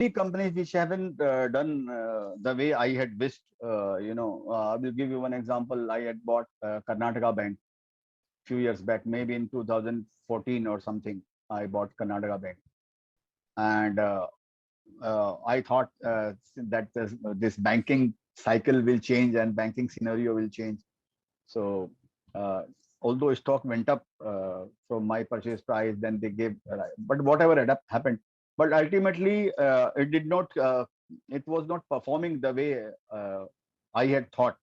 companies which haven't done the way I had wished. I will give you one example. I had bought Karnataka Bank few years back, maybe in 2014 or something. I bought Karnataka Bank, and I thought that this banking cycle will change and banking scenario will change. So uh, although stock went up from my purchase price, then they gave, but whatever happened, but ultimately it did not. It was not performing the way I had thought.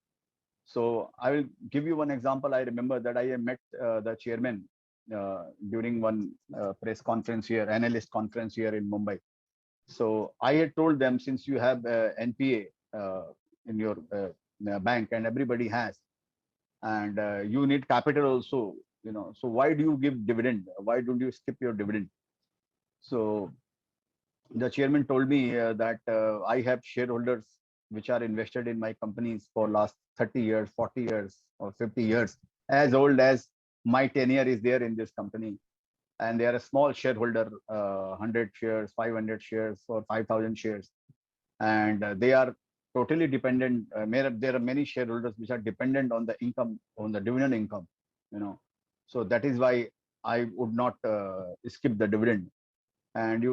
So I will give you one example. I remember that I met the chairman during one press conference here, analyst conference here in Mumbai. So I had told them, since you have NPA in your bank and everybody has, and you need capital also, so why do you give dividend? Why don't you skip your dividend? So the chairman told me that I have shareholders which are invested in my companies for last 30 years, 40 years, or 50 years, as old as my tenure is there in this company. And they are a small shareholder, 100 shares, 500 shares, or 5,000 shares. And they are totally dependent. There are many shareholders which are dependent on the income, on the dividend income, you know. So that is why I would not skip the dividend. And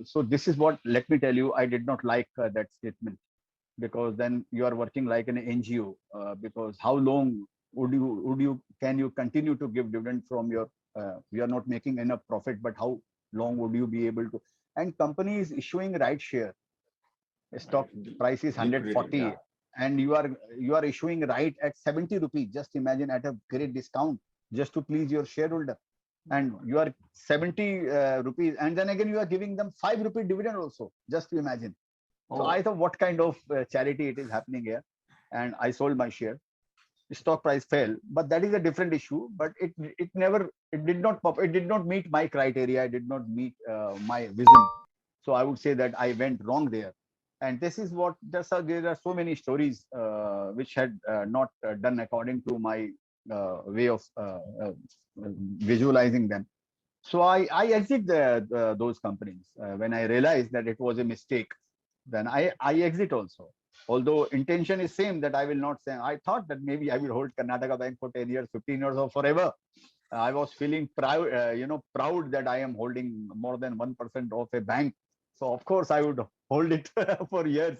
so this is what, let me tell you, I did not like that statement, because then you are working like an NGO. Because how long can you continue to give dividend from your, we are not making enough profit, but how long would you be able to? And company is issuing right share, stock price is Liquidity, 140, yeah. and you are issuing right at 70 rupees. Just imagine, at a great discount, just to please your shareholder. And you are 70 rupees, and then again you are giving them 5 rupee dividend also, just to imagine. So I Oh, thought, what kind of charity it is happening here? And I sold my share. Stock price fell, but that is a different issue. But it never, it did not pop, it did not meet my criteria, it did not meet my vision. So I would say that I went wrong there. And this is what, there are so many stories which had not done according to my way of visualizing them. So I exit those companies when I realized that it was a mistake. Then I exit also. Although intention is same, that I will not say. I thought that maybe I will hold Karnataka Bank for 10 years, 15 years, or forever. I was feeling proud, proud that I am holding more than 1% of a bank. So of course I would hold it for years,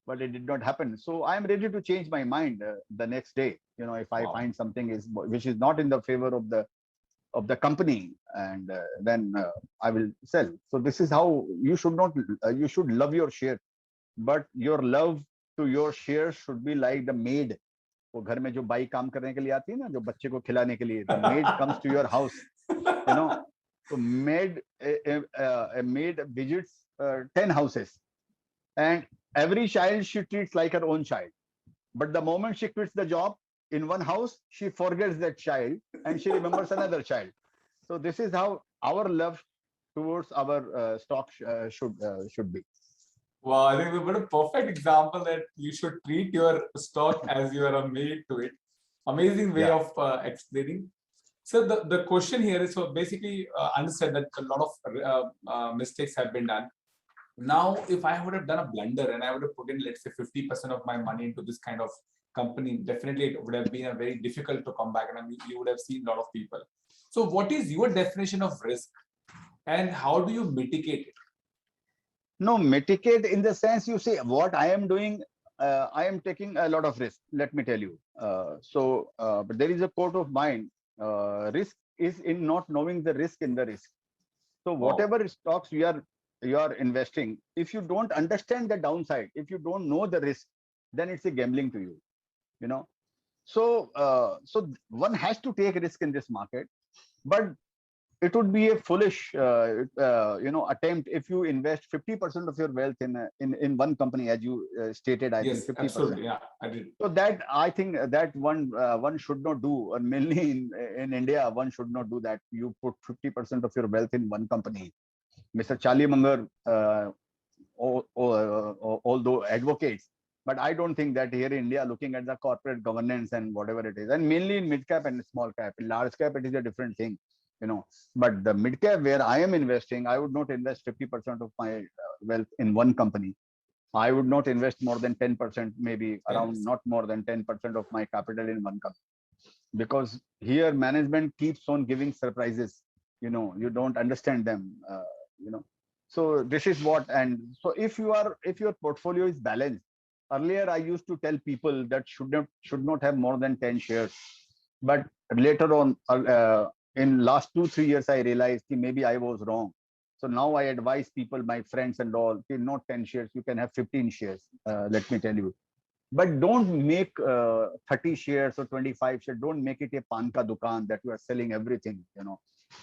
but it did not happen. So I am ready to change my mind the next day. If I wow. find something is which is not in the favor of the company, and then I will sell. So this is how you should not, you should love your share, but your love to your share should be like the maid. वो घर में जो by काम करने के लिए आती है ना, जो बच्चे को खिलाने के लिए, the maid comes to your house, you know. So a maid visits 10 houses, and every child she treats like her own child. But the moment she quits the job in one house, she forgets that child and she remembers another child. So this is how our love towards our stock should be. Wow, I think what a perfect example that you should treat your stock as you are a maid to it. Amazing way Yeah. of explaining. So the question here is, so basically understand that a lot of mistakes have been done. Now, if I would have done a blunder and I would have put in, let's say, 50% of my money into this kind of company, definitely it would have been a very difficult to come back. And I mean, you would have seen a lot of people. So what is your definition of risk and how do you mitigate it? No, mitigate in the sense, you say what I am doing. I am taking a lot of risk. Let me tell you. But there is a quote of mine. Risk is in not knowing the risk in the risk. So Wow. whatever stocks you are investing, if you don't understand the downside, if you don't know the risk, then it's a gambling to you. You know. So one has to take risk in this market, but it would be a foolish attempt if you invest 50% of your wealth in one company, as you stated, I think Yes, 50%. absolutely. Yeah, I did. So that, I think that one should not do, and mainly in India, one should not do that. You put 50% of your wealth in one company. Mr. Charlie Munger, although advocates, but I don't think that here in India, looking at the corporate governance and whatever it is, and mainly in mid cap and small cap. In large cap, it is a different thing. But the mid cap where I am investing, I would not invest 50% of my wealth in one company. I would not invest more than 10%, maybe around not more than 10% of my capital in one company, because here management keeps on giving surprises. You don't understand them. So this is what. And so if your portfolio is balanced, earlier I used to tell people that should not have more than 10 shares, but later on, in last 2-3 years, I realized that maybe I was wrong. So now I advise people, my friends and all, not 10 shares, you can have 15 shares. Let me tell you. But don't make 30 shares or 25 shares. Don't make it a pan ka dukan that you are selling everything.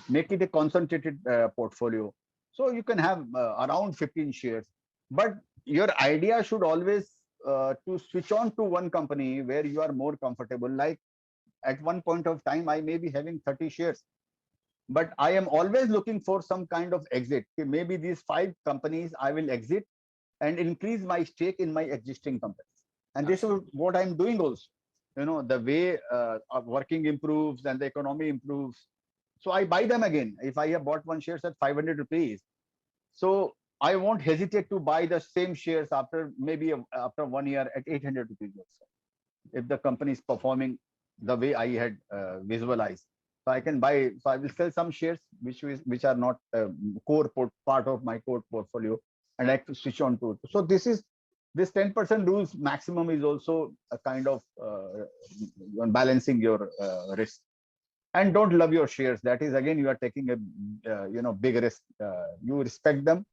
Make it a concentrated portfolio. So you can have around 15 shares. But your idea should always to switch on to one company where you are more comfortable. Like at one point of time, I may be having 30 shares, but I am always looking for some kind of exit. Okay, maybe these 5 companies I will exit and increase my stake in my existing companies. And this is what I'm doing also. The way working improves and the economy improves. So I buy them again. If I have bought one shares at 500 rupees, so I won't hesitate to buy the same shares after maybe after 1 year at 800 rupees also, if the company is performing the way I had visualized. So I can buy. So I will sell some shares which are not part of my core portfolio, and I have to switch on to it. So this 10% rules maximum is also a kind of balancing your risk. And don't love your shares. That is again, you are taking a big risk. You respect them,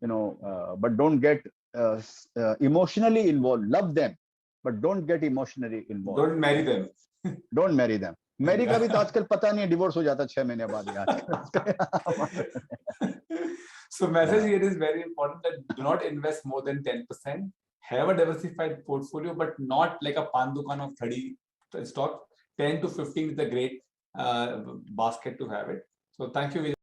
but don't get emotionally involved. Love them, but don't get emotionally involved. Don't marry them. Don't marry them. Marry का भी तो आजकल पता नहीं, divorce हो जाता 6 महीने बाद ही आजकल. So message here is very important, that do not invest more than 10%. Have a diversified portfolio, but not like a pan dukan of 30 stock. 10 to 15 is a great basket to have it. So thank you.